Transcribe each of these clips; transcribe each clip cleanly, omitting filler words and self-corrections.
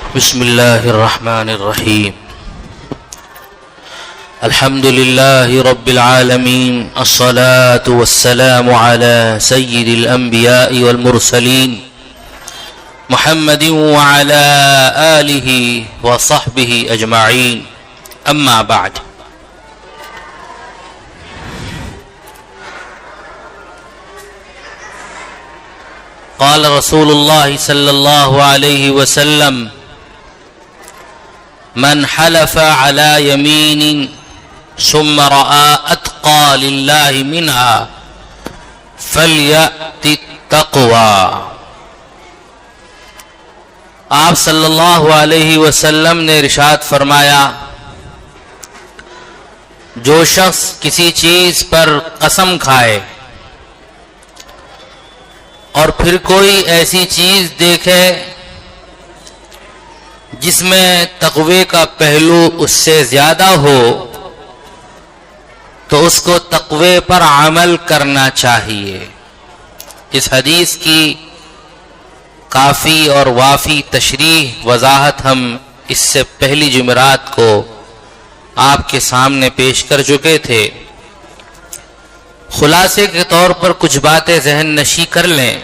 بسم الله الرحمن الرحيم. الحمد لله رب العالمين، الصلاة والسلام على سيد الأنبياء والمرسلين محمد وعلى آله وصحبه أجمعين. أما بعد، قال رسول الله صلى الله عليه وسلم: من حلف على يمين ثم رأى أتقى لله منها فليأت التقوى. آپ صلی اللہ علیہ وسلم نے ارشاد فرمایا، جو شخص کسی چیز پر قسم کھائے اور پھر کوئی ایسی چیز دیکھے جس میں تقوی کا پہلو اس سے زیادہ ہو، تو اس کو تقوی پر عمل کرنا چاہیے. اس حدیث کی کافی اور وافی تشریح وضاحت ہم اس سے پہلی جمعرات کو آپ کے سامنے پیش کر چکے تھے. خلاصے کے طور پر کچھ باتیں ذہن نشی کر لیں.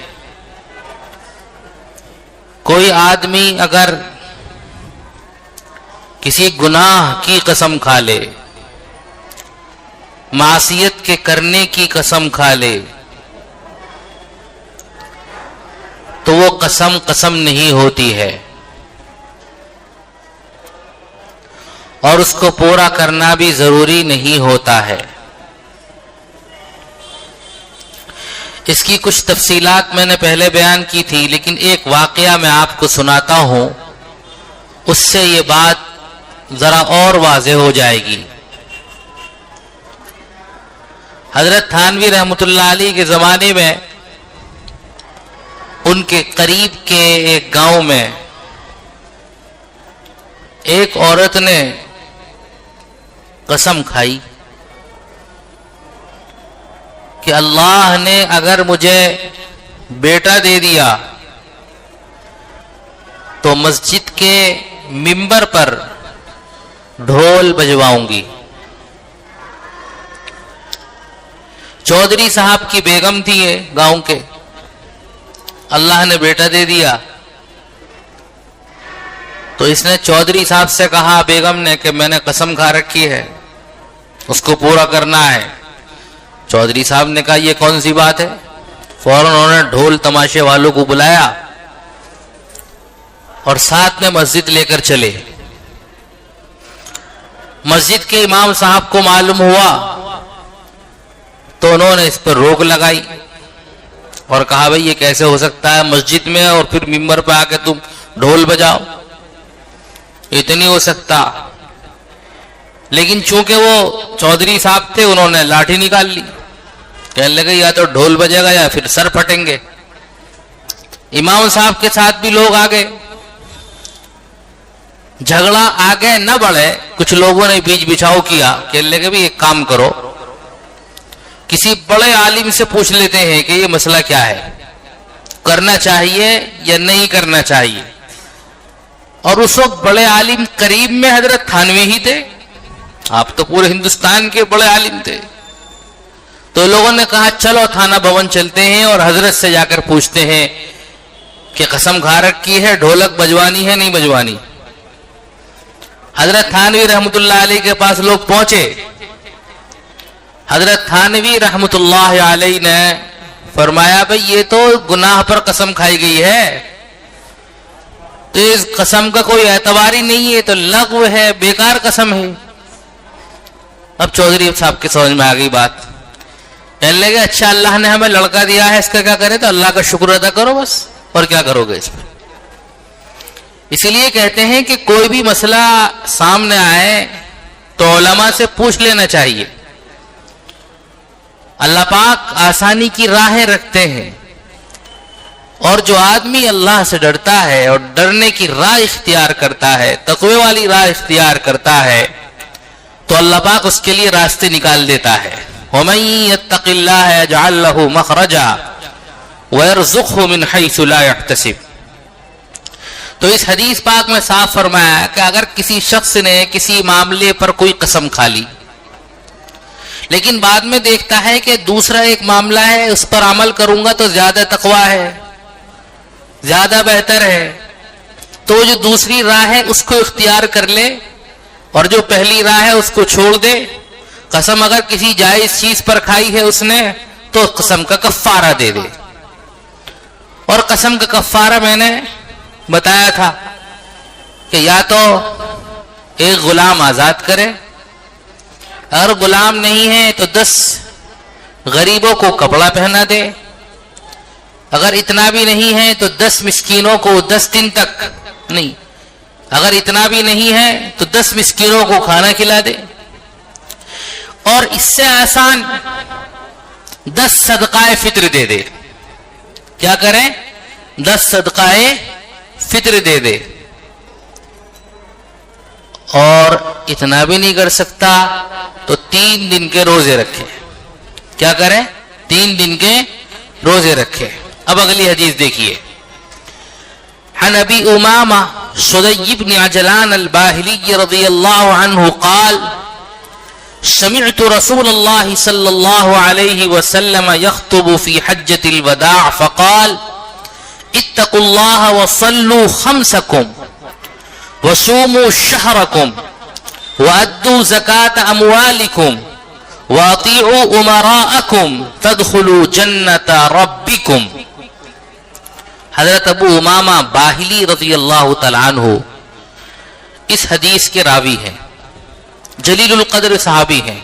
کوئی آدمی اگر کسی گناہ کی قسم کھا لے، معصیت کے کرنے کی قسم کھا لے، تو وہ قسم نہیں ہوتی ہے، اور اس کو پورا کرنا بھی ضروری نہیں ہوتا ہے. اس کی کچھ تفصیلات میں نے پہلے بیان کی تھی، لیکن ایک واقعہ میں آپ کو سناتا ہوں، اس سے یہ بات ذرا اور واضح ہو جائے گی. حضرت تھانوی رحمۃ اللہ علیہ کے زمانے میں ان کے قریب کے ایک گاؤں میں ایک عورت نے قسم کھائی کہ اللہ نے اگر مجھے بیٹا دے دیا تو مسجد کے ممبر پر ڈھول بجواؤں گی. چودھری صاحب کی بیگم تھی گاؤں کے، اللہ نے بیٹا دے دیا تو اس نے چودھری صاحب سے کہا، بیگم نے، کہ میں نے قسم کھا رکھی ہے، اس کو پورا کرنا ہے. چودھری صاحب نے کہا، یہ کون سی بات ہے؟ فوراً انہوں نے ڈھول تماشے والوں کو بلایا اور ساتھ میں مسجد لے کر چلے. مسجد کے امام صاحب کو معلوم ہوا تو انہوں نے اس پر روک لگائی اور کہا، بھئی یہ کیسے ہو سکتا ہے مسجد میں اور پھر ممبر پہ آ کے تم ڈھول بجاؤ، اتنی ہو سکتا. لیکن چونکہ وہ چودھری صاحب تھے، انہوں نے لاٹھی نکال لی، کہنے لگے یا تو ڈھول بجے گا یا پھر سر پھٹیں گے. امام صاحب کے ساتھ بھی لوگ آ گئے، جھگڑا آگے نہ بڑھے، کچھ لوگوں نے بیچ بچھاؤ کیا، کہنے لگے بھی ایک کام کرو، کسی بڑے عالم سے پوچھ لیتے ہیں کہ یہ مسئلہ کیا ہے، کرنا چاہیے یا نہیں کرنا چاہیے. اور اس وقت بڑے عالم قریب میں حضرت تھانوی ہی تھے، آپ تو پورے ہندوستان کے بڑے عالم تھے. تو لوگوں نے کہا، چلو تھانہ بھون چلتے ہیں اور حضرت سے جا کر پوچھتے ہیں کہ قسم کھا رکھی ہے، ڈھولک بجوانی ہے نہیں بجوانی. حضرت تھانوی رحمۃ اللہ علیہ کے پاس لوگ پہنچے. حضرت تھانوی رحمۃ اللہ علیہ نے فرمایا، بھئی یہ تو گناہ پر قسم کھائی گئی ہے، تو اس قسم کا کوئی اعتبار ہی نہیں ہے، تو لغو ہے، بیکار قسم ہے. اب چودھری صاحب کی سمجھ میں آ گئی بات. کہنے لگے، اچھا اللہ نے ہمیں لڑکا دیا ہے، اس کا کیا کرے؟ تو اللہ کا شکر ادا کرو بس، اور کیا کرو گے اس پر. اسی لیے کہتے ہیں کہ کوئی بھی مسئلہ سامنے آئے تو علماء سے پوچھ لینا چاہیے. اللہ پاک آسانی کی راہیں رکھتے ہیں، اور جو آدمی اللہ سے ڈرتا ہے اور ڈرنے کی راہ اختیار کرتا ہے، تقوی والی راہ اختیار کرتا ہے، تو اللہ پاک اس کے لیے راستے نکال دیتا ہے. وَمَن يَتَّقِ اللَّهَ يَجْعَل لَّهُ مَخْرَجًا وَيَرْزُقْهُ مِنْ حَيْثُ لَا يَحْتَسِبُ. تو اس حدیث پاک میں صاف فرمایا ہے کہ اگر کسی شخص نے کسی معاملے پر کوئی قسم کھا لی لیکن بعد میں دیکھتا ہے کہ دوسرا ایک معاملہ ہے اس پر عمل کروں گا تو زیادہ تقوی ہے، زیادہ بہتر ہے، تو جو دوسری راہ ہے اس کو اختیار کر لے اور جو پہلی راہ ہے اس کو چھوڑ دے۔ قسم اگر کسی جائز چیز پر کھائی ہے اس نے تو قسم کا کفارہ دے دے۔ اور قسم کا کفارہ میں نے بتایا تھا کہ یا تو ایک غلام آزاد کرے، اگر غلام نہیں ہے تو 10 غریبوں کو کپڑا پہنا دے، اگر اتنا بھی نہیں ہے تو 10 مسکینوں کو 10 دن تک نہیں، اگر اتنا بھی نہیں ہے تو 10 مسکینوں کو کھانا کھلا دے، اور اس سے آسان 10 صدقہ فطر دے دے۔ کیا کریں؟ 10 صدقہ فطر دے دے۔ اور اتنا بھی نہیں کر سکتا تو 3 دن کے روزے رکھے۔ کیا کریں؟ 3 دن کے روزے رکھے۔ اب اگلی حدیث دیکھیے، عن ابی امامہ صدی بن عجلان الباہلی رضی اللہ عنہ قال سمعت رسول اللہ صلی اللہ علیہ وسلم يخطب في حجة الوداع فقال اتقوا الله وصلوا خمسكم وصوموا شهركم وأدوا زكاة أموالكم وأطيعوا أمراءكم تدخلوا جنة ربكم۔ حضرت ابو امامہ باہلی رضی اللہ تعالیٰ عنہ اس حدیث کے راوی ہیں، جلیل القدر صحابی ہیں۔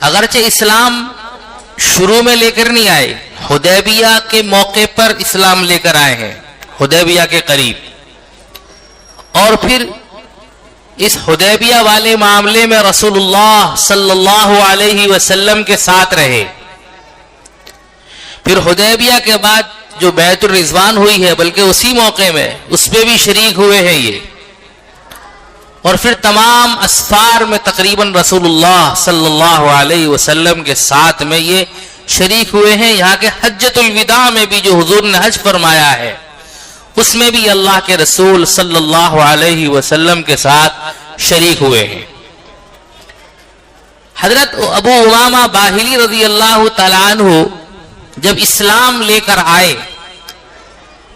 اگرچہ اسلام شروع میں لے کر نہیں آئے، حدیبیہ کے موقع پر اسلام لے کر آئے ہیں، حدیبیہ کے قریب، اور پھر اس حدیبیہ والے معاملے میں رسول اللہ صلی اللہ علیہ وسلم کے ساتھ رہے۔ پھر حدیبیہ کے بعد جو بیعت الرضوان ہوئی ہے بلکہ اسی موقع میں اس پہ بھی شریک ہوئے ہیں یہ، اور پھر تمام اسفار میں تقریباً رسول اللہ صلی اللہ علیہ وسلم کے ساتھ میں یہ شریک ہوئے ہیں۔ یہاں کے حجۃ الوداع میں بھی جو حضور نے حج فرمایا ہے اس میں بھی اللہ کے رسول صلی اللہ علیہ وسلم کے ساتھ شریک ہوئے ہیں۔ حضرت ابو امامہ باہلی رضی اللہ تعالیٰ عنہ جب اسلام لے کر آئے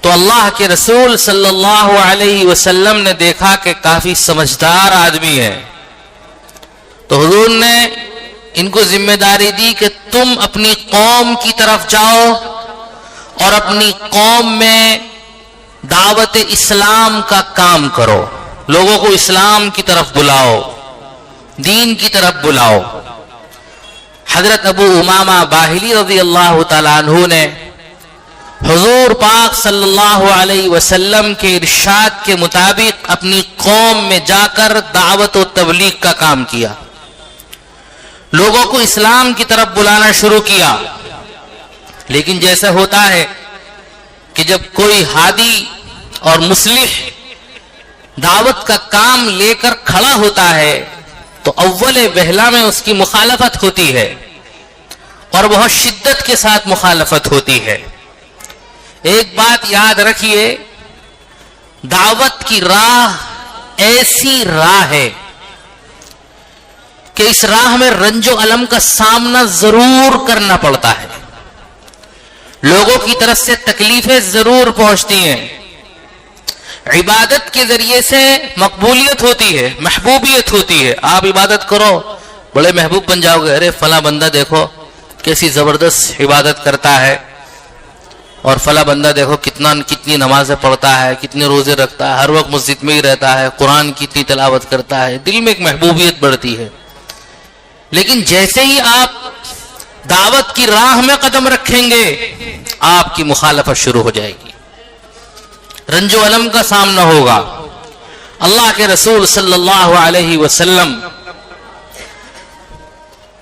تو اللہ کے رسول صلی اللہ علیہ وسلم نے دیکھا کہ کافی سمجھدار آدمی ہے، تو حضور نے ان کو ذمہ داری دی کہ تم اپنی قوم کی طرف جاؤ اور اپنی قوم میں دعوت اسلام کا کام کرو، لوگوں کو اسلام کی طرف بلاؤ، دین کی طرف بلاؤ۔ حضرت ابو امامہ باہلی رضی اللہ تعالیٰ عنہ نے حضور پاک صلی اللہ علیہ وسلم کے ارشاد کے مطابق اپنی قوم میں جا کر دعوت و تبلیغ کا کام کیا، لوگوں کو اسلام کی طرف بلانا شروع کیا۔ لیکن جیسا ہوتا ہے کہ جب کوئی ہادی اور مصلح دعوت کا کام لے کر کھڑا ہوتا ہے تو اول وہلہ میں اس کی مخالفت ہوتی ہے اور بہت شدت کے ساتھ مخالفت ہوتی ہے۔ ایک بات یاد رکھیے، دعوت کی راہ ایسی راہ ہے کہ اس راہ میں رنج و الم کا سامنا ضرور کرنا پڑتا ہے، لوگوں کی طرف سے تکلیفیں ضرور پہنچتی ہیں، عبادت کے ذریعے سے مقبولیت ہوتی ہے، محبوبیت ہوتی ہے۔ آپ عبادت کرو بڑے محبوب بن جاؤ گے، ارے فلاں بندہ دیکھو کیسی زبردست عبادت کرتا ہے، اور فلاں بندہ دیکھو کتنی نمازیں پڑھتا ہے، کتنے روزے رکھتا ہے، ہر وقت مسجد میں ہی رہتا ہے، قرآن کی اتنی تلاوت کرتا ہے، دل میں ایک محبوبیت بڑھتی ہے۔ لیکن جیسے ہی آپ دعوت کی راہ میں قدم رکھیں گے آپ کی مخالفت شروع ہو جائے گی، رنج و الم کا سامنا ہوگا۔ اللہ کے رسول صلی اللہ علیہ وسلم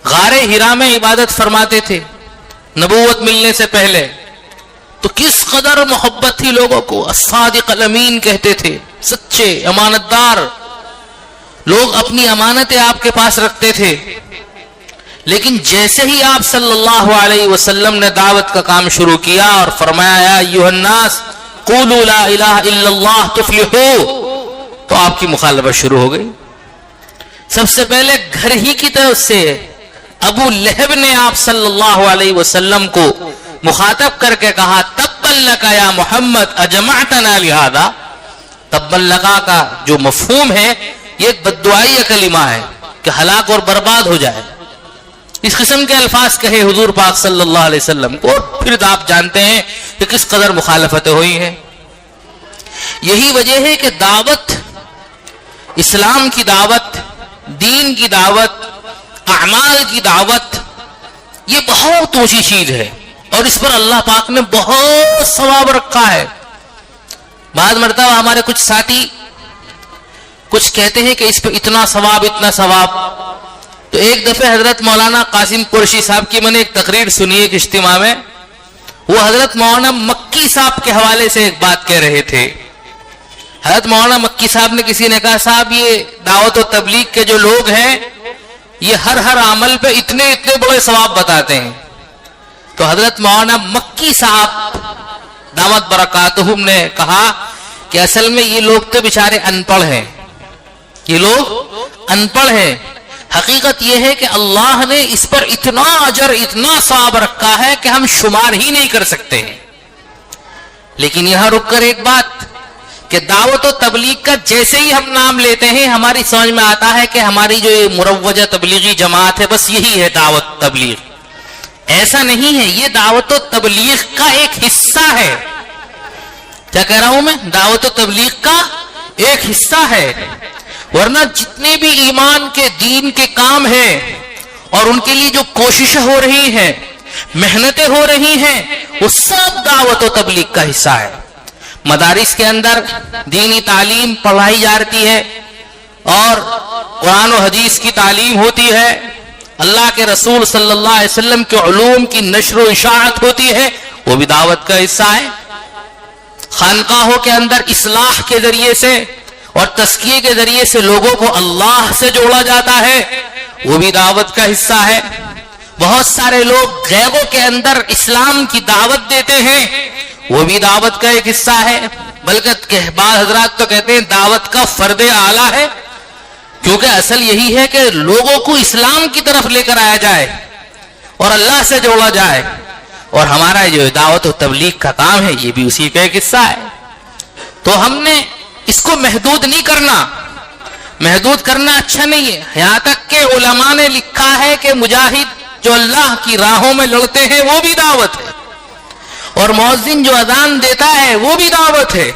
غار ہرا میں عبادت فرماتے تھے نبوت ملنے سے پہلے، تو کس قدر محبت تھی لوگوں کو، الصادق الامین کہتے تھے، سچے امانت دار لوگ اپنی امانتیں آپ کے پاس رکھتے تھے۔ لیکن جیسے ہی آپ صلی اللہ علیہ وسلم نے دعوت کا کام شروع کیا اور فرمایا یا ایھا الناس قولوا لا الہ الا اللہ تفلحوا، تو آپ کی مخالفت شروع ہو گئی۔ سب سے پہلے گھر ہی کی طرف سے ابو لہب نے آپ صلی اللہ علیہ وسلم کو مخاطب کر کے کہا تبا لک یا محمد اجمعتنا لہذا۔ تبا لک کا جو مفہوم ہے یہ ایک بددعائی کلمہ ہے کہ ہلاک اور برباد ہو جائے، اس قسم کے الفاظ کہے حضور پاک صلی اللہ علیہ وسلم کو، اور پھر آپ جانتے ہیں کہ کس قدر مخالفتیں ہوئی ہیں۔ یہی وجہ ہے کہ دعوت، اسلام کی دعوت، دین کی دعوت، اعمال کی دعوت، یہ بہت اونچی چیز ہے اور اس پر اللہ پاک نے بہت ثواب رکھا ہے۔ بعض مرتبہ ہمارے کچھ ساتھی کچھ کہتے ہیں کہ اس پہ اتنا ثواب اتنا ثواب، تو ایک دفعہ حضرت مولانا قاسم قریشی صاحب کی میں نے ایک تقریر سنی ایک اجتماع میں، وہ حضرت مولانا مکی صاحب کے حوالے سے ایک بات کہہ رہے تھے۔ حضرت مولانا مکی صاحب نے، کسی نے کہا صاحب یہ دعوت و تبلیغ کے جو لوگ ہیں یہ ہر عمل پہ اتنے بڑے ثواب بتاتے ہیں، تو حضرت مولانا مکی صاحب دامت برکاتہم نے کہا کہ اصل میں یہ لوگ تو بیچارے ان پڑھ ہیں، یہ لوگ ان پڑھ ہیں، حقیقت یہ ہے کہ اللہ نے اس پر اتنا اجر اتنا ثواب رکھا ہے کہ ہم شمار ہی نہیں کر سکتے ہیں۔ لیکن یہاں رک کر ایک بات کہ دعوت و تبلیغ کا جیسے ہی ہم نام لیتے ہیں ہماری سمجھ میں آتا ہے کہ ہماری جو یہ مروجہ تبلیغی جماعت ہے بس یہی ہے دعوت تبلیغ۔ ایسا نہیں ہے، یہ دعوت و تبلیغ کا ایک حصہ ہے۔ کیا کہہ رہا ہوں میں؟ دعوت و تبلیغ کا ایک حصہ ہے، ورنہ جتنے بھی ایمان کے دین کے کام ہیں اور ان کے لیے جو کوششیں ہو رہی ہیں، محنتیں ہو رہی ہیں، وہ سب دعوت و تبلیغ کا حصہ ہے۔ مدارس کے اندر دینی تعلیم پڑھائی جاتی ہے اور قرآن و حدیث کی تعلیم ہوتی ہے، اللہ کے رسول صلی اللہ علیہ وسلم کے علوم کی نشر و اشاعت ہوتی ہے، وہ بھی دعوت کا حصہ ہے۔ خانقاہوں کے اندر اصلاح کے ذریعے سے اور تزکیے کے ذریعے سے لوگوں کو اللہ سے جوڑا جاتا ہے، وہ بھی دعوت کا حصہ ہے۔ بہت سارے لوگ غیبوں کے اندر اسلام کی دعوت دیتے ہیں، وہ بھی دعوت کا ایک حصہ ہے۔ بلکہ بعض حضرات تو کہتے ہیں دعوت کا فرد اعلیٰ ہے، کیونکہ اصل یہی ہے کہ لوگوں کو اسلام کی طرف لے کر آیا جائے اور اللہ سے جوڑا جائے، اور ہمارا جو دعوت و تبلیغ کا کام ہے یہ بھی اسی کا ایک حصہ ہے۔ تو ہم نے اس کو محدود نہیں کرنا، محدود کرنا اچھا نہیں ہے۔ یہاں تک کہ علماء نے لکھا ہے کہ مجاہد جو اللہ کی راہوں میں لڑتے ہیں وہ بھی دعوت ہے، اور مؤذن جو اذان دیتا ہے وہ بھی دعوت ہے،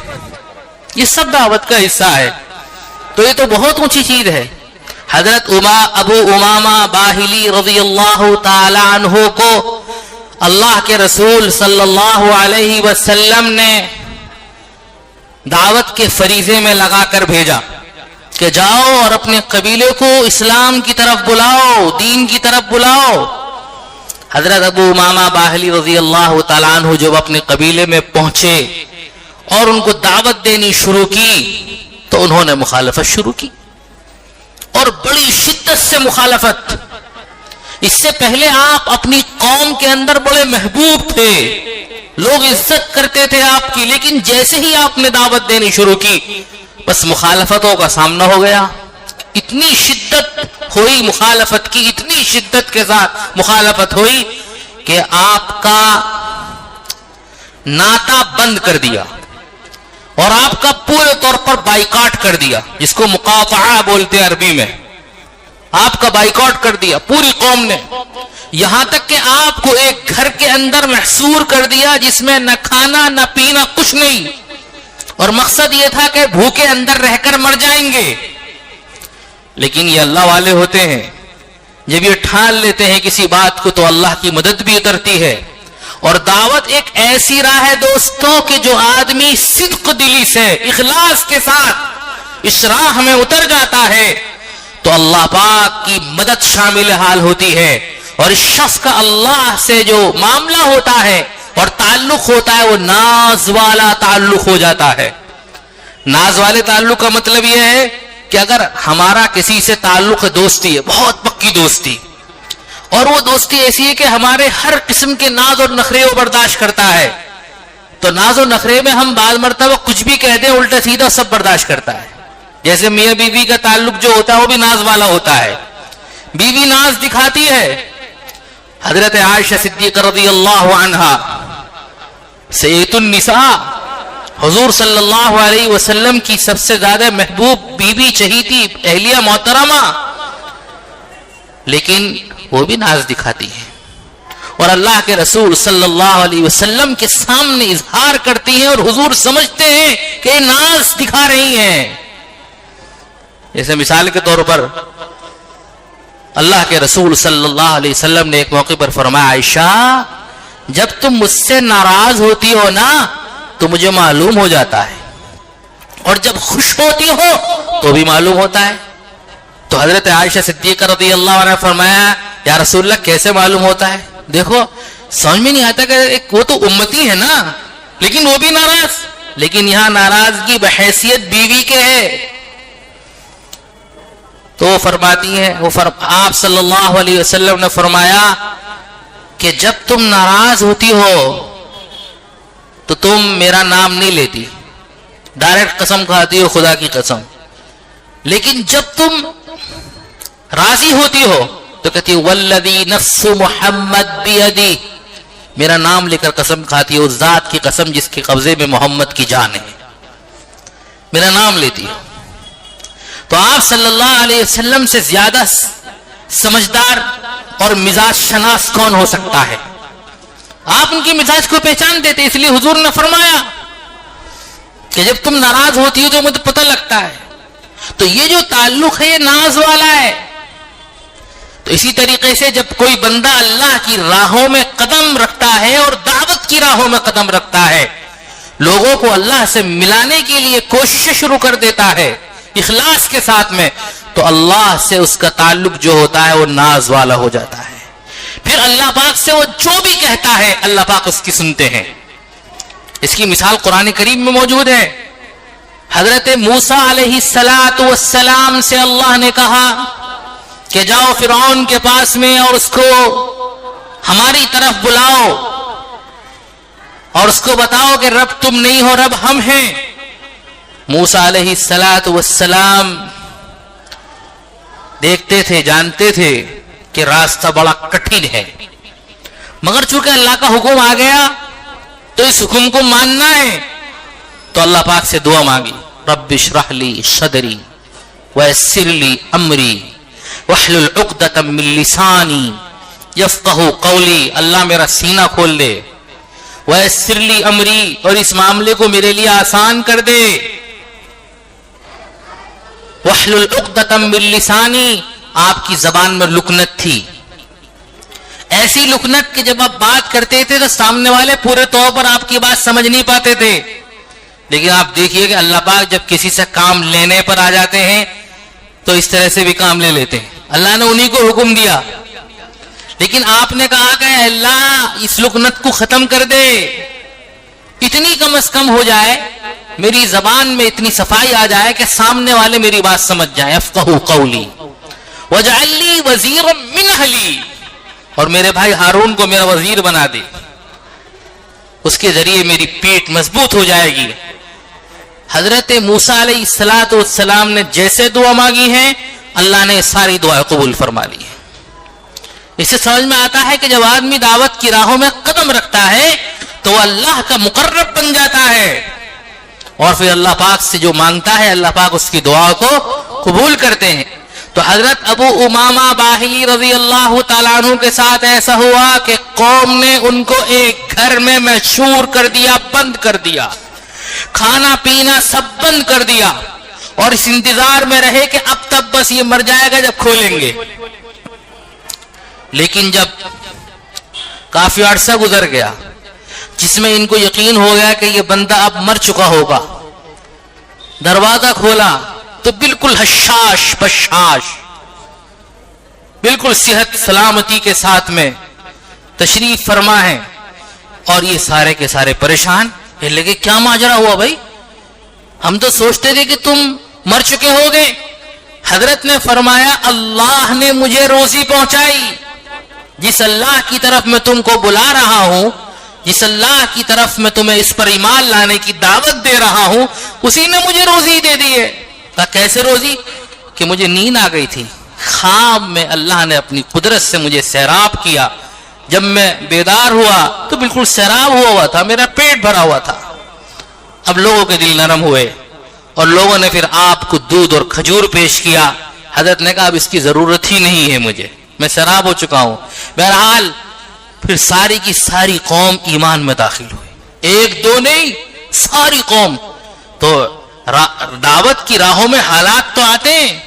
یہ سب دعوت کا حصہ ہے۔ تو یہ تو بہت اونچی چیز ہے۔ حضرت ابو امامہ باہلی رضی اللہ تعالی عنہ کو اللہ کے رسول صلی اللہ علیہ وسلم نے دعوت کے فریضے میں لگا کر بھیجا کہ جاؤ اور اپنے قبیلے کو اسلام کی طرف بلاؤ، دین کی طرف بلاؤ۔ حضرت ابو امامہ باہلی رضی اللہ تعالیٰ عنہ جب اپنے قبیلے میں پہنچے اور ان کو دعوت دینی شروع کی تو انہوں نے مخالفت شروع کی، اور بڑی شدت سے مخالفت۔ اس سے پہلے آپ اپنی قوم کے اندر بڑے محبوب تھے، لوگ عزت کرتے تھے آپ کی، لیکن جیسے ہی آپ نے دعوت دینی شروع کی بس مخالفتوں کا سامنا ہو گیا۔ اتنی شدت ہوئی مخالفت کی، اتنی شدت کے ساتھ مخالفت ہوئی کہ آپ کا ناطا بند کر دیا اور آپ کا پورے طور پر بائیکاٹ کر دیا، جس کو مقاطعہ بولتے ہیں عربی میں۔ آپ کا بائیکاٹ کر دیا پوری قوم نے، یہاں تک کہ آپ کو ایک گھر کے اندر محصور کر دیا جس میں نہ کھانا نہ پینا کچھ نہیں، اور مقصد یہ تھا کہ بھوکے اندر رہ کر مر جائیں گے۔ لیکن یہ اللہ والے ہوتے ہیں، جب یہ ٹھان لیتے ہیں کسی بات کو تو اللہ کی مدد بھی اترتی ہے۔ اور دعوت ایک ایسی راہ ہے دوستوں کہ جو آدمی صدق دلی سے اخلاص کے ساتھ اس راہ میں اتر جاتا ہے تو اللہ پاک کی مدد شامل حال ہوتی ہے، اور اس شخص کا اللہ سے جو معاملہ ہوتا ہے اور تعلق ہوتا ہے وہ ناز والا تعلق ہو جاتا ہے۔ ناز والے تعلق کا مطلب یہ ہے کہ اگر ہمارا کسی سے تعلق دوستی ہے، بہت پکی دوستی، اور وہ دوستی ایسی ہے کہ ہمارے ہر قسم کے ناز اور نخرے وہ برداشت کرتا ہے، تو ناز و نخرے میں ہم بعض مرتبہ کچھ بھی کہہ دیں الٹا سیدھا سب برداشت کرتا ہے. جیسے میاں بیوی کا تعلق جو ہوتا ہے وہ بھی ناز والا ہوتا ہے. بیوی ناز دکھاتی ہے. حضرت عائشہ صدیقہ رضی اللہ عنہا سیدۃ النساء، حضور صلی اللہ علیہ وسلم کی سب سے زیادہ محبوب بیوی چہیتی اہلیہ محترمہ، لیکن وہ بھی ناز دکھاتی ہے اور اللہ کے رسول صلی اللہ علیہ وسلم کے سامنے اظہار کرتی ہیں اور حضور سمجھتے ہیں کہ ناز دکھا رہی ہیں. جیسے مثال کے طور پر اللہ کے رسول صلی اللہ علیہ وسلم نے ایک موقع پر فرمایا، عائشہ جب تم مجھ سے ناراض ہوتی ہو نا تو مجھے معلوم ہو جاتا ہے، اور جب خوش ہوتی ہو تو بھی معلوم ہوتا ہے. تو حضرت عائشہ صدیقہ رضی اللہ عنہ نے فرمایا، یا رسول اللہ کیسے معلوم ہوتا ہے؟ دیکھو سمجھ میں نہیں آتا کہ وہ تو امتی ہے نا، لیکن وہ بھی ناراض، لیکن یہاں ناراضگی بحیثیت بیوی کے ہے. تو وہ فرماتی ہیں، آپ صلی اللہ علیہ وسلم نے فرمایا کہ جب تم ناراض ہوتی ہو تو تم میرا نام نہیں لیتی، ڈائریکٹ قسم کھاتی ہو خدا کی قسم، لیکن جب تم راضی ہوتی ہو تو کہتی والذی نفس محمد بیدی، میرا نام لے کر قسم کھاتی ہو، ذات کی قسم جس کے قبضے میں محمد کی جان ہے، میرا نام لیتی ہو. تو آپ صلی اللہ علیہ وسلم سے زیادہ سمجھدار اور مزاج شناس کون ہو سکتا ہے؟ آپ ان کی مزاج کو پہچان دیتے، اس لیے حضور نے فرمایا کہ جب تم ناراض ہوتی ہو تو مجھے پتہ لگتا ہے. تو یہ جو تعلق ہے یہ ناز والا ہے. تو اسی طریقے سے جب کوئی بندہ اللہ کی راہوں میں قدم رکھتا ہے اور دعوت کی راہوں میں قدم رکھتا ہے، لوگوں کو اللہ سے ملانے کے لیے کوشش شروع کر دیتا ہے اخلاص کے ساتھ میں، تو اللہ سے اس کا تعلق جو ہوتا ہے وہ ناز والا ہو جاتا ہے. پھر اللہ پاک سے وہ جو بھی کہتا ہے اللہ پاک اس کی سنتے ہیں. اس کی مثال قرآن کریم میں موجود ہے. حضرت موسیٰ علیہ السلام سے اللہ نے کہا کہ جاؤ فرعون کے پاس میں اور اس کو ہماری طرف بلاؤ اور اس کو بتاؤ کہ رب تم نہیں ہو، رب ہم ہیں. موسیٰ علیہ السلام دیکھتے تھے، جانتے تھے کہ راستہ بڑا کٹھن ہے، مگر چونکہ اللہ کا حکم آ گیا تو اس حکم کو ماننا ہے. تو اللہ پاک سے دعا مانگی، رب اشرح لی صدری ویسر لی امری واحلل عقدۃ من لسانی یفقہوا قولی، اللہ میرا سینہ کھول دے، ویسر لی امری، اور اس معاملے کو میرے لیے آسان کر دے. واحلل عقدۃ من لسانی، آپ کی زبان میں لکنت تھی، ایسی لکنت کہ جب آپ بات کرتے تھے تو سامنے والے پورے طور پر آپ کی بات سمجھ نہیں پاتے تھے. لیکن آپ دیکھیے کہ اللہ پاک جب کسی سے کام لینے پر آ جاتے ہیں تو اس طرح سے بھی کام لے لیتے ہیں. اللہ نے انہی کو حکم دیا، لیکن آپ نے کہا کہ اللہ اس لکنت کو ختم کر دے، اتنی کم از کم ہو جائے، میری زبان میں اتنی صفائی آ جائے کہ سامنے والے میری بات سمجھ جائیں. افقہوا قولی واجعل لی وزیرا من اہلی، اور میرے بھائی ہارون کو میرا وزیر بنا دے، اس کے ذریعے میری پیٹ مضبوط ہو جائے گی. حضرت موسیٰ علیہ السلام نے جیسے دعا مانگی ہے اللہ نے ساری دعائیں قبول فرما لی. اس سے سمجھ میں آتا ہے کہ جب آدمی دعوت کی راہوں میں قدم رکھتا ہے تو اللہ کا مقرب بن جاتا ہے، اور پھر اللہ پاک سے جو مانگتا ہے اللہ پاک اس کی دعا کو قبول کرتے ہیں. تو حضرت ابو امامہ باہلی رضی اللہ تعالیٰ عنہ کے ساتھ ایسا ہوا کہ قوم نے ان کو ایک گھر میں محشور کر دیا، بند کر دیا، کھانا پینا سب بند کر دیا، اور اس انتظار میں رہے کہ اب تک بس یہ مر جائے گا جب کھولیں گے. لیکن جب کافی عرصہ گزر گیا جس میں ان کو یقین ہو گیا کہ یہ بندہ اب مر چکا ہوگا، دروازہ کھولا تو بالکل حشاش بشاش، بالکل صحت سلامتی کے ساتھ میں تشریف فرما ہے، اور یہ سارے کے سارے پریشان. لگے کیا ماجرا ہوا بھائی، ہم تو سوچتے تھے کہ تم مر چکے ہوگے. حضرت نے فرمایا اللہ نے مجھے روزی پہنچائی، جس اللہ کی طرف میں تم کو بلا رہا ہوں جس اللہ کی طرف میں تمہیں اس پر ایمان لانے کی دعوت دے رہا ہوں اسی نے مجھے روزی دے دی ہے. کہا کیسے روزی؟ کہ مجھے نیند آ گئی تھی، خواب میں اللہ نے اپنی قدرت سے مجھے سیراب کیا. جب میں بیدار ہوا تو بالکل سیراب ہوا تھا، میرا پیٹ بھرا ہوا تھا. اب لوگوں کے دل نرم ہوئے اور لوگوں نے پھر آپ کو دودھ اور کھجور پیش کیا. حضرت نے کہا اب اس کی ضرورت ہی نہیں ہے مجھے، میں سیراب ہو چکا ہوں. بہرحال پھر ساری کی ساری قوم ایمان میں داخل ہوئی، ایک دو نہیں ساری قوم. تو دعوت کی راہوں میں حالات تو آتے ہیں،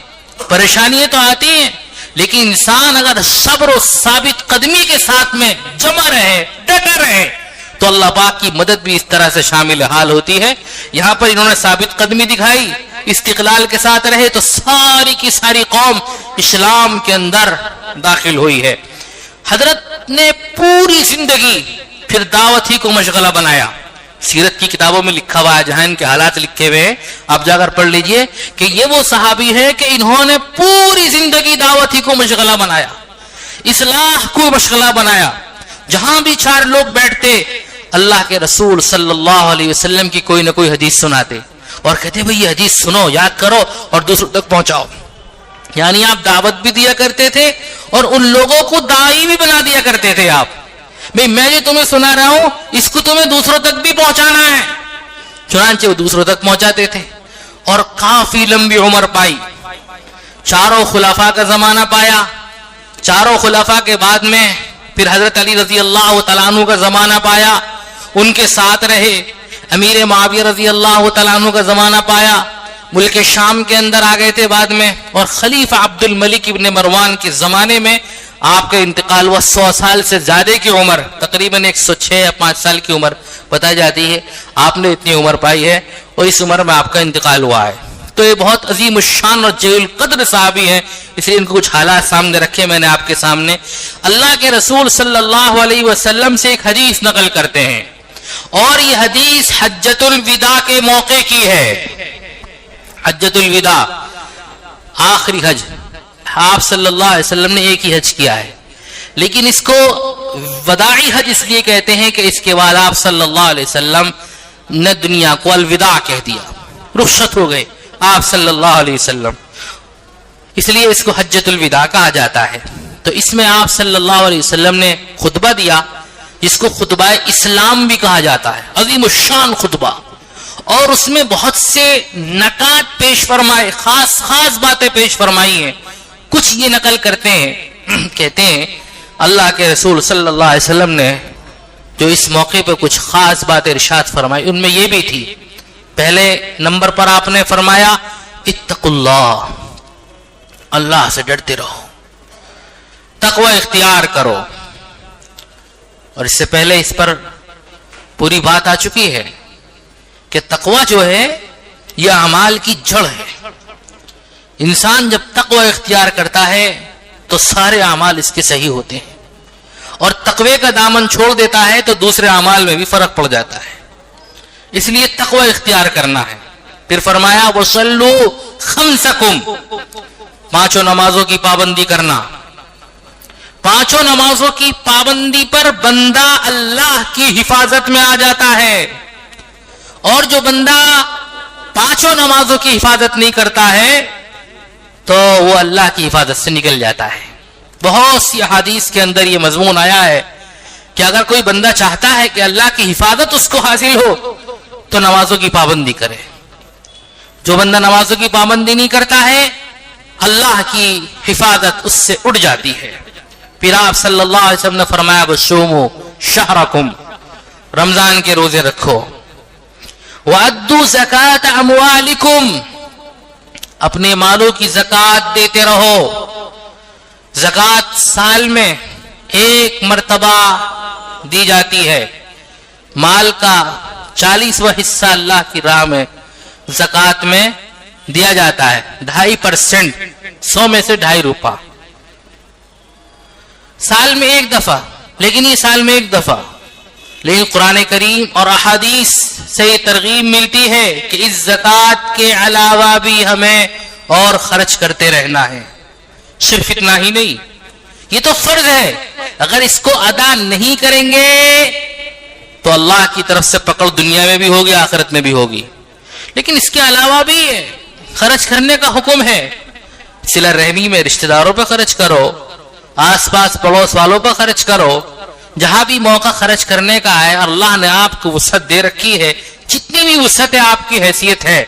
پریشانیاں تو آتی ہیں، لیکن انسان اگر صبر و ثابت قدمی کے ساتھ میں جمع رہے، ڈٹا رہے، تو اللہ پاک کی مدد بھی اس طرح سے شامل حال ہوتی ہے. یہاں پر انہوں نے ثابت قدمی دکھائی، استقلال کے ساتھ رہے، تو ساری کی ساری قوم اسلام کے اندر داخل ہوئی ہے. حضرت نے پوری زندگی پھر دعوت ہی کو مشغلہ بنایا. سیرت کی کتابوں میں لکھا ہوا ہے، جہاں ان کے حالات لکھے ہوئے ہیں، آپ جا کر پڑھ لیجئے کہ یہ وہ صحابی ہے کہ انہوں نے پوری زندگی دعوت ہی کو مشغلہ بنایا، اصلاح کو مشغلہ بنایا. جہاں بھی چار لوگ بیٹھتے اللہ کے رسول صلی اللہ علیہ وسلم کی کوئی نہ کوئی حدیث سناتے اور کہتے بھئی یہ حدیث سنو، یاد کرو اور دوسروں تک پہنچاؤ. یعنی آپ دعوت بھی دیا کرتے تھے اور ان لوگوں کو داعی بھی بنا دیا کرتے تھے. آپ بھئی میں جو تمہیں سنا رہا ہوں اس کو تمہیں دوسروں تک بھی پہنچانا ہے. چنانچہ وہ دوسروں تک پہنچاتے تھے اور کافی لمبی عمر پائی. چاروں خلفاء کا زمانہ پایا. چاروں خلفاء کے بعد میں پھر حضرت علی رضی اللہ تعالیٰ عنہ کا زمانہ پایا، ان کے ساتھ رہے. امیر معاویہ رضی اللہ تعالیٰ عنہ کا زمانہ پایا، ملک شام کے اندر آ گئے تھے بعد میں. اور خلیفہ عبد الملک ابن مروان کے زمانے میں آپ کا انتقال ہوا. 100 سال سے زیادہ کی عمر، تقریباً 106 یا 5 سال کی عمر بتائی جاتی ہے. آپ نے اتنی عمر پائی ہے اور اس عمر میں آپ کا انتقال ہوا ہے. تو یہ بہت عظیم الشان اور جلیل القدر صحابی ہیں، اس لیے ان کو کچھ حالات سامنے رکھے میں نے آپ کے سامنے. اللہ کے رسول صلی اللہ علیہ وسلم سے ایک حدیث نقل کرتے ہیں اور یہ حدیث حجۃ الوداع کے موقع کی ہے. حجۃ الوداع آخری حج، آپ صلی اللہ علیہ وسلم نے ایک ہی حج کیا ہے، لیکن اس کو وداعی حج اس لیے کہتے ہیں کہ اس کے بعد آپ صلی اللہ علیہ وسلم نے دنیا کو الوداع کہہ دیا، رخصت ہو گئے آپ صلی اللہ علیہ وسلم، اس لیے اس کو حجۃ الوداع کہا جاتا ہے. تو اس میں آپ صلی اللہ علیہ وسلم نے خطبہ دیا جس کو خطبہ اسلام بھی کہا جاتا ہے، عظیم الشان خطبہ. اور اس میں بہت سے نکات پیش فرمائے، خاص خاص باتیں پیش فرمائی ہیں. کچھ یہ نقل کرتے ہیں، کہتے ہیں اللہ کے رسول صلی اللہ علیہ وسلم نے جو اس موقع پہ کچھ خاص باتیں ارشاد فرمائی، ان میں یہ بھی تھی. پہلے نمبر پر آپ نے فرمایا اتقوا اللہ، اللہ سے ڈرتے رہو، تقوی اختیار کرو. اور اس سے پہلے اس پر پوری بات آ چکی ہے کہ تقوی جو ہے یہ اعمال کی جڑ ہے. انسان جب تقوی اختیار کرتا ہے تو سارے اعمال اس کے صحیح ہوتے ہیں، اور تقوی کا دامن چھوڑ دیتا ہے تو دوسرے اعمال میں بھی فرق پڑ جاتا ہے. اس لیے تقوی اختیار کرنا ہے. پھر فرمایا وَصَلُّوا خَمْسَكُمْ، 5 نمازوں کی پابندی کرنا. 5 نمازوں کی پابندی پر بندہ اللہ کی حفاظت میں آ جاتا ہے، اور جو بندہ 5 نمازوں کی حفاظت نہیں کرتا ہے تو وہ اللہ کی حفاظت سے نکل جاتا ہے. بہت سی احادیث کے اندر یہ مضمون آیا ہے کہ اگر کوئی بندہ چاہتا ہے کہ اللہ کی حفاظت اس کو حاصل ہو تو نمازوں کی پابندی کرے. جو بندہ نمازوں کی پابندی نہیں کرتا ہے اللہ کی حفاظت اس سے اڑ جاتی ہے. پھر آپ صلی اللہ علیہ وسلم نے فرمایا وَصُومُوا شَهْرَكُمْ، رمضان کے روزے رکھو. وَأَدُّوا زَكَاةَ أَمْوَالِكُمْ، اپنے مالوں کی زکوٰۃ دیتے رہو. زکوٰۃ سال میں 1 مرتبہ دی جاتی ہے. مال کا 40واں حصہ اللہ کی راہ میں زکوٰۃ میں دیا جاتا ہے. 2.5%، 100 میں سے 2.5 روپہ سال میں 1 دفعہ. لیکن یہ سال میں 1 دفعہ، لیکن قرآن کریم اور احادیث سے یہ ترغیب ملتی ہے کہ اس زکوٰۃ کے علاوہ بھی ہمیں اور خرچ کرتے رہنا ہے. صرف اتنا ہی نہیں، یہ تو فرض ہے، اگر اس کو ادا نہیں کریں گے تو اللہ کی طرف سے پکڑ دنیا میں بھی ہوگی آخرت میں بھی ہوگی. لیکن اس کے علاوہ بھی خرچ کرنے کا حکم ہے. صلہ رحمی میں رشتہ داروں پہ خرچ کرو, آس پاس پڑوس والوں پہ خرچ کرو, جہاں بھی موقع خرچ کرنے کا ہے. اللہ نے آپ کو وسعت دے رکھی ہے, جتنی بھی وسعت ہے آپ کی حیثیت ہے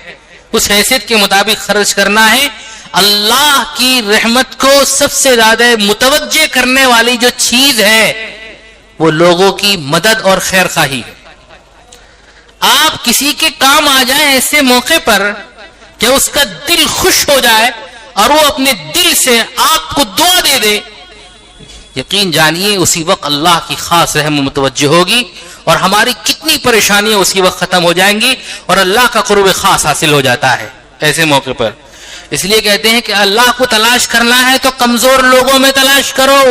اس حیثیت کے مطابق خرچ کرنا ہے. اللہ کی رحمت کو سب سے زیادہ متوجہ کرنے والی جو چیز ہے وہ لوگوں کی مدد اور خیر خواہی ہے. آپ کسی کے کام آ جائیں ایسے موقع پر کہ اس کا دل خوش ہو جائے اور وہ اپنے دل سے آپ کو دعا دے دے, یقین جانیے اسی وقت اللہ کی خاص رحم متوجہ ہوگی اور ہماری کتنی پریشانیاں اسی وقت ختم ہو جائیں گی اور اللہ کا قرب خاص حاصل ہو جاتا ہے ایسے موقع پر. اس لیے کہتے ہیں کہ اللہ کو تلاش کرنا ہے تو کمزور لوگوں میں تلاش کرو,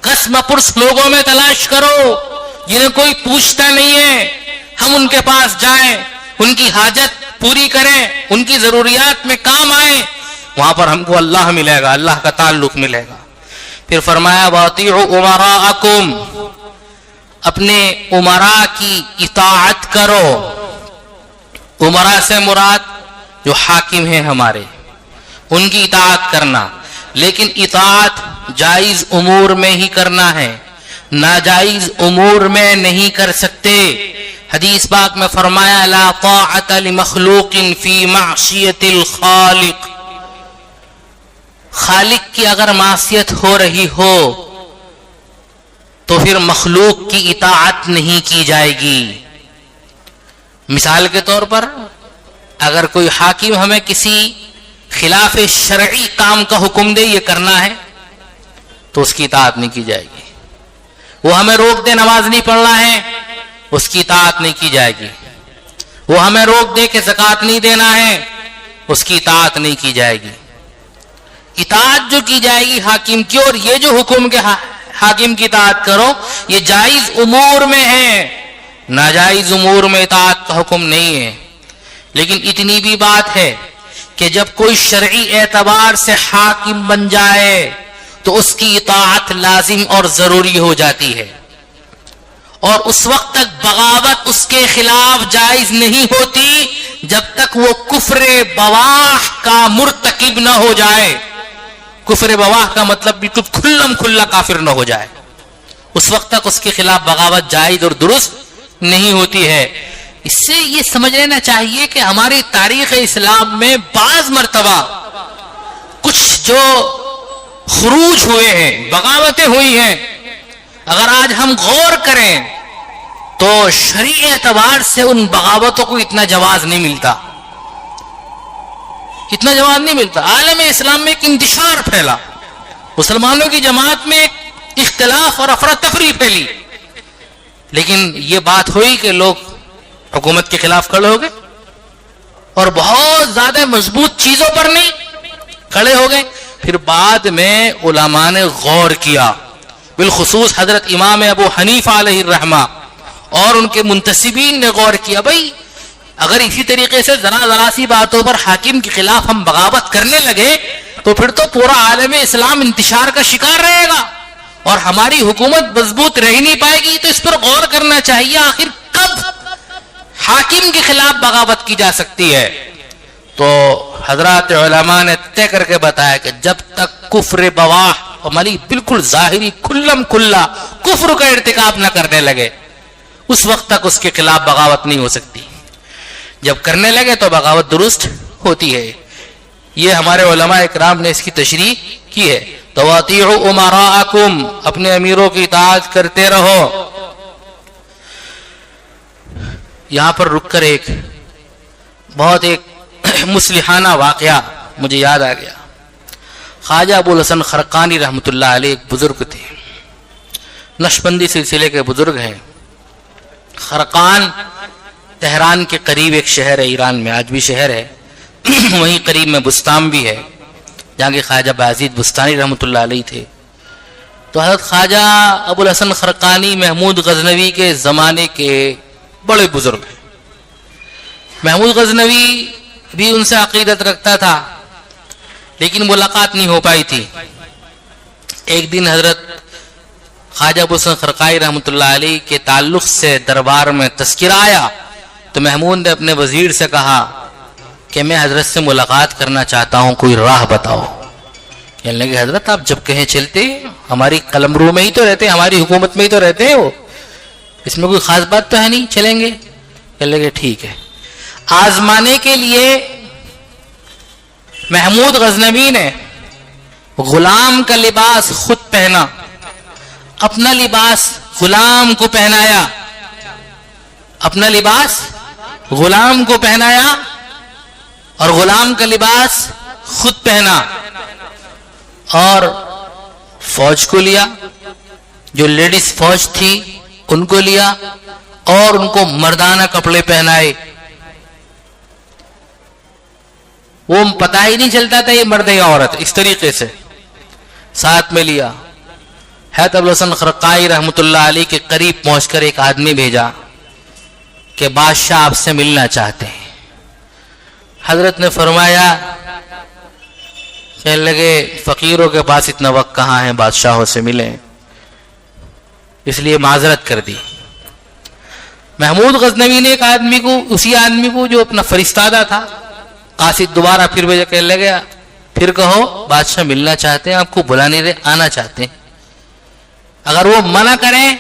قسم پرس لوگوں میں تلاش کرو جنہیں کوئی پوچھتا نہیں ہے. ہم ان کے پاس جائیں, ان کی حاجت پوری کریں, ان کی ضروریات میں کام آئیں, وہاں پر ہم کو اللہ ملے گا, اللہ کا تعلق ملے گا. پھر فرمایا وَأَطِيعُوا أُمَرَاءَكُمْ, اپنے امراء کی اطاعت کرو. امراء سے مراد جو حاکم ہیں ہمارے, ان کی اطاعت کرنا, لیکن اطاعت جائز امور میں ہی کرنا ہے, ناجائز امور میں نہیں کر سکتے. حدیث پاک میں فرمایا لا طاعت لمخلوق فی معصیت الخالق, خالق کی اگر معصیت ہو رہی ہو تو پھر مخلوق کی اطاعت نہیں کی جائے گی. مثال کے طور پر اگر کوئی حاکم ہمیں کسی خلاف شرعی کام کا حکم دے یہ کرنا ہے تو اس کی اطاعت نہیں کی جائے گی. وہ ہمیں روک دے نماز نہیں پڑھنا ہے, اس کی اطاعت نہیں کی جائے گی. وہ ہمیں روک دے کہ زکوٰۃ نہیں دینا ہے, اس کی اطاعت نہیں کی جائے گی. اطاعت جو کی جائے گی حاکم کی, اور یہ جو حکم کے حاکم کی اطاعت کرو یہ جائز امور میں ہے, ناجائز امور میں اطاعت کا حکم نہیں ہے. لیکن اتنی بھی بات ہے کہ جب کوئی شرعی اعتبار سے حاکم بن جائے تو اس کی اطاعت لازم اور ضروری ہو جاتی ہے, اور اس وقت تک بغاوت اس کے خلاف جائز نہیں ہوتی جب تک وہ کفر بواح کا مرتکب نہ ہو جائے. کفر بواح کا مطلب بالکل کھلم کھلا کافر نہ ہو جائے, اس وقت تک اس کے خلاف بغاوت جائز اور درست نہیں ہوتی ہے. اس سے یہ سمجھ لینا چاہیے کہ ہماری تاریخ اسلام میں بعض مرتبہ کچھ جو خروج ہوئے ہیں, بغاوتیں ہوئی ہیں, اگر آج ہم غور کریں تو شرعی اعتبار سے ان بغاوتوں کو اتنا جواز نہیں ملتا, اتنا جواز نہیں ملتا. عالم اسلام میں ایک انتشار پھیلا, مسلمانوں کی جماعت میں ایک اختلاف اور افراتفری پھیلی, لیکن یہ بات ہوئی کہ لوگ حکومت کے خلاف کھڑے ہو گئے اور بہت زیادہ مضبوط چیزوں پر نہیں کھڑے ہو گئے. پھر بعد میں علماء نے غور کیا, بالخصوص حضرت امام ابو حنیفہ علیہ الرحمہ اور ان کے منتسبین نے غور کیا, بھائی اگر اسی طریقے سے ذرا سی باتوں پر حاکم کے خلاف ہم بغاوت کرنے لگے تو پھر تو پورا عالم اسلام انتشار کا شکار رہے گا اور ہماری حکومت مضبوط رہ نہیں پائے گی. تو اس پر غور کرنا چاہیے آخر کب حاکم کے خلاف بغاوت کی جا سکتی ہے. تو حضرات علماء نے طے کر کے بتایا کہ جب تک کفر بواح ہماری بالکل ظاہری کھلم کھلا کفر کا ارتکاب نہ کرنے لگے اس وقت تک اس کے خلاف بغاوت نہیں ہو سکتی. جب کرنے لگے تو بغاوت درست ہوتی ہے. یہ ہمارے علماء اکرام نے اس کی تشریح کی ہے. وَأَطِيعُوا أُمَرَاءَكُمْ, اپنے امیروں کی اطاعت کرتے رہو. یہاں پر رک کر ایک بہت ایک مصلحانہ واقعہ مجھے یاد آ گیا. خواجہ ابو الحسن خرقانی رحمۃ اللہ علیہ ایک بزرگ تھے, نقشبندی سلسلے کے بزرگ ہیں. خرقان تہران کے قریب ایک شہر ہے, ایران میں آج بھی شہر ہے, وہیں قریب میں بستان بھی ہے جہاں کے خواجہ بازید بستانی رحمۃ اللہ علیہ تھے. تو حضرت خواجہ ابو الحسن خرقانی محمود غزنوی کے زمانے کے بڑے بزرگ ہیں. محمود غزنوی بھی ان سے عقیدت رکھتا تھا لیکن ملاقات نہیں ہو پائی تھی. ایک دن حضرت خواجہ ابو الحسن خرقائی رحمۃ اللہ علیہ کے تعلق سے دربار میں تذکرہ آیا تو محمود نے اپنے وزیر سے کہا کہ میں حضرت سے ملاقات کرنا چاہتا ہوں، کوئی راہ بتاؤ۔ کہنے لگے حضرت آپ جب کہیں چلتے، ہماری قلمرو میں ہی تو رہتے ہیں، ہماری حکومت میں ہی تو رہتے ہیں، وہ اس میں کوئی خاص بات تو ہے نہیں، چلیں گے۔ کہنے لگے ٹھیک ہے۔ آزمانے کے لیے محمود غزنوی نے غلام کا لباس خود پہنا، اپنا لباس غلام کو پہنایا، اپنا لباس غلام کو پہنایا اور غلام کا لباس خود پہنا، اور فوج کو لیا، جو لیڈیز فوج تھی ان کو لیا اور ان کو مردانہ کپڑے پہنائے۔ وہ پتہ ہی نہیں چلتا تھا یہ مرد یا عورت، اس طریقے سے ساتھ میں لیا۔ حضرت ابو الحسن خرقائی رحمۃ اللہ علیہ کے قریب پہنچ کر ایک آدمی بھیجا کہ بادشاہ آپ سے ملنا چاہتے ہیں۔ حضرت نے فرمایا، کہنے لگے فقیروں کے پاس اتنا وقت کہاں ہے بادشاہوں سے ملیں، اس لیے معذرت کر دی۔ محمود غزنوی نے ایک آدمی کو، اسی آدمی کو جو اپنا فرستادہ تھا، قاصد دوبارہ پھر بھیجا، کہنے لگا پھر کہو بادشاہ ملنا چاہتے ہیں، آپ کو بلا نہیں رہے، آنا چاہتے ہیں۔ اگر وہ منع کریں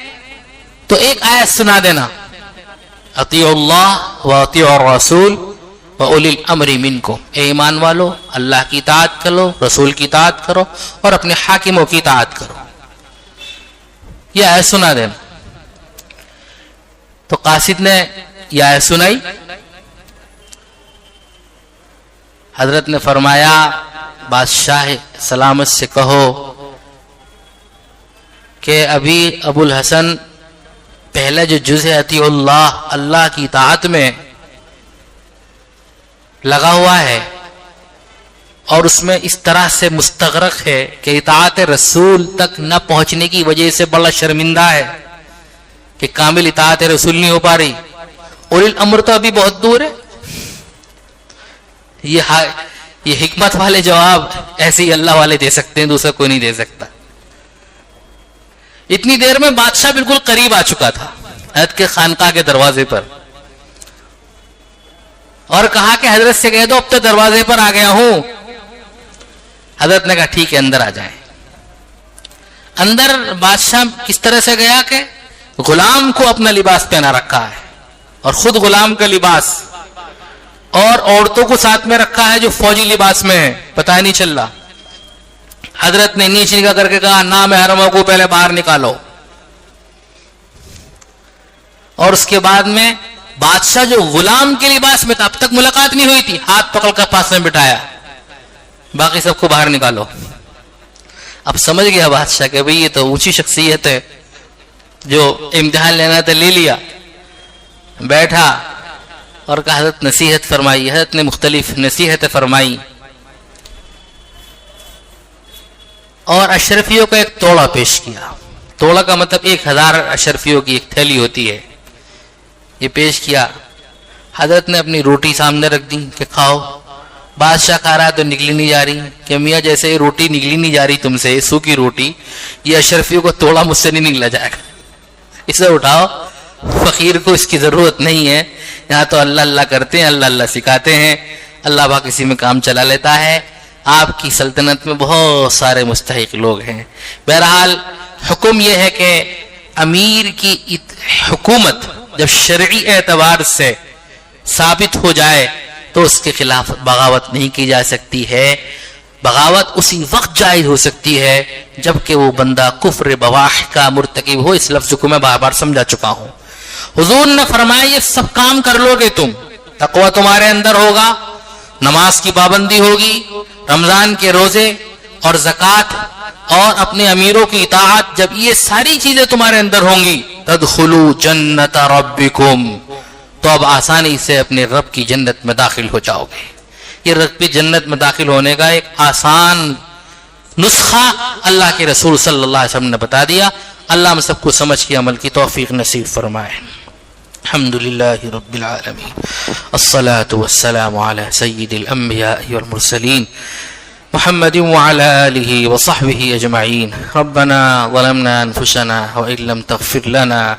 تو ایک آیت سنا دینا، اطیعوا اللہ و اطیعوا الرسول و اولی الامر منکم، اے ایمان والو اللہ کی اطاعت کرو، رسول کی اطاعت کرو اور اپنے حاکموں کی اطاعت کرو، یہ آیت سنا دینا۔ تو قاصد نے یہ آیت سنائی۔ حضرت نے فرمایا بادشاہ سلامت سے کہو کہ ابھی ابو الحسن پہلا جو جز ہے اطیع اللہ، اللہ کی اطاعت میں لگا ہوا ہے اور اس میں اس طرح سے مستغرق ہے کہ اطاعت رسول تک نہ پہنچنے کی وجہ سے بڑا شرمندہ ہے کہ کامل اطاعت رسول نہیں ہو پا رہی۔ اولی الامر تو ابھی بہت دور ہے۔ یہ حکمت والے جواب ایسے ہی اللہ والے دے سکتے ہیں، دوسرا کوئی نہیں دے سکتا۔ اتنی دیر میں بادشاہ بالکل قریب آ چکا تھا حضرت کے خانقاہ کے دروازے پر، اور کہا کہ حضرت سے کہہ دو اب تو دروازے پر آ گیا ہوں۔ حضرت نے کہا ٹھیک ہے اندر آ جائیں۔ اندر بادشاہ کس طرح سے گیا کہ غلام کو اپنا لباس پہنا رکھا ہے اور خود غلام کا لباس، اور عورتوں کو ساتھ میں رکھا ہے جو فوجی لباس میں ہے، پتہ نہیں چل رہا۔ حضرت نے نیچے نگاہ کر کے کہا نامحرموں کو پہلے باہر نکالو، اور اس کے بعد میں بادشاہ جو غلام کے لباس میں تھا، اب تک ملاقات نہیں ہوئی تھی، ہاتھ پکڑ کر پاس میں بٹھایا، باقی سب کو باہر نکالو۔ اب سمجھ گیا بادشاہ کہ بھئی یہ تو اونچی شخصیت ہے، جو امتحان لینا تھا لے لیا۔ بیٹھا اور کہا حضرت نصیحت فرمائی۔ حضرت نے مختلف نصیحتیں فرمائی اور اشرفیوں کا ایک توڑا پیش کیا۔ توڑا کا مطلب 1000 اشرفیوں کی ایک تھیلی ہوتی ہے، یہ پیش کیا۔ حضرت نے اپنی روٹی سامنے رکھ دی کہ کھاؤ۔ بادشاہ کھا رہا تو نکلی نہیں جا رہی کہ میاں جیسے یہ روٹی نکلی نہیں جا رہی تم سے، سوکھی روٹی، یہ اشرفیوں کو توڑا مجھ سے نہیں نکلا جائے گا، اسے اٹھاؤ، فقیر کو اس کی ضرورت نہیں ہے، یہاں تو اللہ اللہ کرتے ہیں، اللہ اللہ سکھاتے ہیں، اللہ با کسی میں کام چلا لیتا ہے، آپ کی سلطنت میں بہت سارے مستحق لوگ ہیں۔ بہرحال حکم یہ ہے کہ امیر کی حکومت جب شرعی اعتبار سے ثابت ہو جائے تو اس کے خلاف بغاوت نہیں کی جا سکتی ہے۔ بغاوت اسی وقت جائز ہو سکتی ہے جبکہ وہ بندہ کفر بواح کا مرتکب ہو۔ اس لفظ کو میں بار بار سمجھا چکا ہوں۔ حضور نے فرمایا یہ سب کام کر لو گے تم، تقوی تمہارے اندر ہوگا، نماز کی پابندی ہوگی، رمضان کے روزے اور زکوٰۃ اور اپنے امیروں کی اطاعت، جب یہ ساری چیزیں تمہارے اندر ہوں گی تدخلوا جنت ربکم، تو اب آسانی سے اپنے رب کی جنت میں داخل ہو جاؤ گے۔ یہ رب کی جنت میں داخل ہونے کا ایک آسان نسخہ اللہ کے رسول صلی اللہ علیہ وسلم نے بتا دیا۔ اللہ ہم سب کو سمجھ کے عمل کی توفیق نصیب فرمائے۔ الحمدللہ رب العالمین، الصلاة والسلام علی سید الانبیاء والمرسلین محمد وعلى آله وصحبه أجمعين. ربنا ظلمنا أنفسنا وإن لم تغفر لنا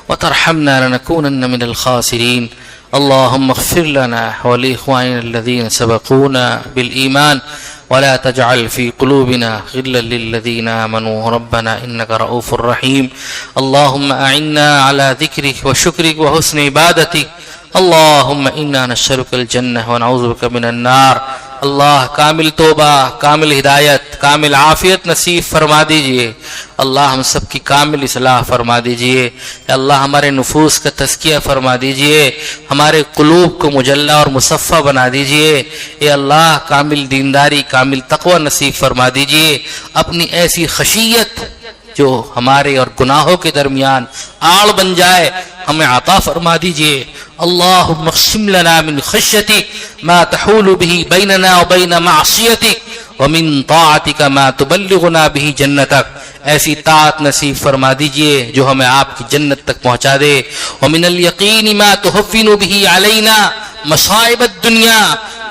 وترحمنا لنكونن من الخاسرين. اللهم اغفر لنا ولإخواننا الذين سبقونا بالإيمان ولا تجعل في قلوبنا غلا للذين آمنوا ربنا إنك رؤوف رحيم. اللهم أعنا على ذكرك وشكرك وحسن عبادتك. اللهم إنا نسألك الجنة ونعوذ بك من النار. اللہ کامل توبہ، کامل ہدایت، کامل عافیت نصیب فرما دیجئے. اللہ ہم سب کی کامل اصلاح فرما دیجئے. اللہ ہمارے نفوس کا تزکیہ فرما دیجئے، ہمارے قلوب کو مجلہ اور مصفہ بنا دیجئے. اے اللہ کامل دینداری، کامل تقوی نصیب فرما دیجئے. اپنی ایسی خشیت جو ہمارے اور گناہوں کے درمیان آڑ بن جائے ہمیں عطا فرما دیجئے. اللہم اقسم لنا من خشیتک ما تحول به بیننا وبین معصیتک ومن طاعتک ما تبلغنا به جنتک. ایسی طاعت نصیب فرما دیجئے جو ہمیں آپ کی جنت تک پہنچا دے. ومن الیقین ما تهون به علینا مصائب الدنیا.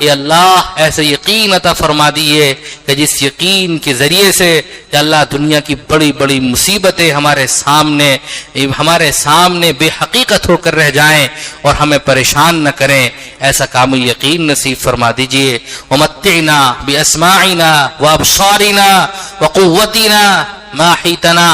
اے اللہ ایسے یقین عطا فرما دیئے کہ جس یقین کے ذریعے سے یا اللہ دنیا کی بڑی بڑی مصیبتیں ہمارے سامنے بے حقیقت ہو کر رہ جائیں اور ہمیں پریشان نہ کریں. ایسا کامل یقین نصیب فرما دیجئے. ومتعنا باسماعنا وابصارنا وقوتنا ما حیتنا.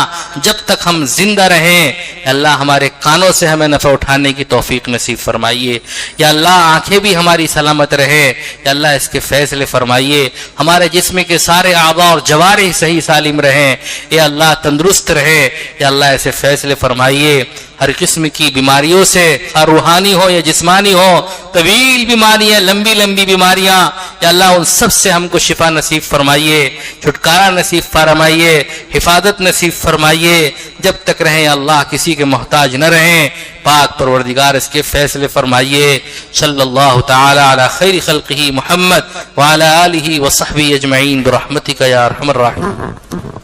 جب تک ہم زندہ رہیں اللہ ہمارے کانوں سے ہمیں نفع اٹھانے کی توفیق نصیب فرمائیے. یا اللہ آنکھیں بھی ہماری سلامت رہے. یا اللہ اس کے فیصلے فرمائیے. ہمارے جسم کے سارے اعضاء اور جوارح صحیح سالم رہیں. یا اللہ تندرست رہے. یا اللہ ایسے فیصلے فرمائیے. ہر قسم کی بیماریوں سے روحانی ہو یا جسمانی ہو، طویل بیماریاں، لمبی لمبی بیماریاں، یا اللہ ان سب سے ہم کو شفا نصیب فرمائیے، چھٹکارا نصیب فرمائیے، حفاظت نصیب فرمائیے. جب تک رہیں اللہ کسی کے محتاج نہ رہیں. پاک پروردگار اس کے فیصلے فرمائیے. صلی اللہ تعالی علی خیر خلقہ محمد وعلی آلہ وصحبہ اجمعین برحمتک یا ارحم الراحمین.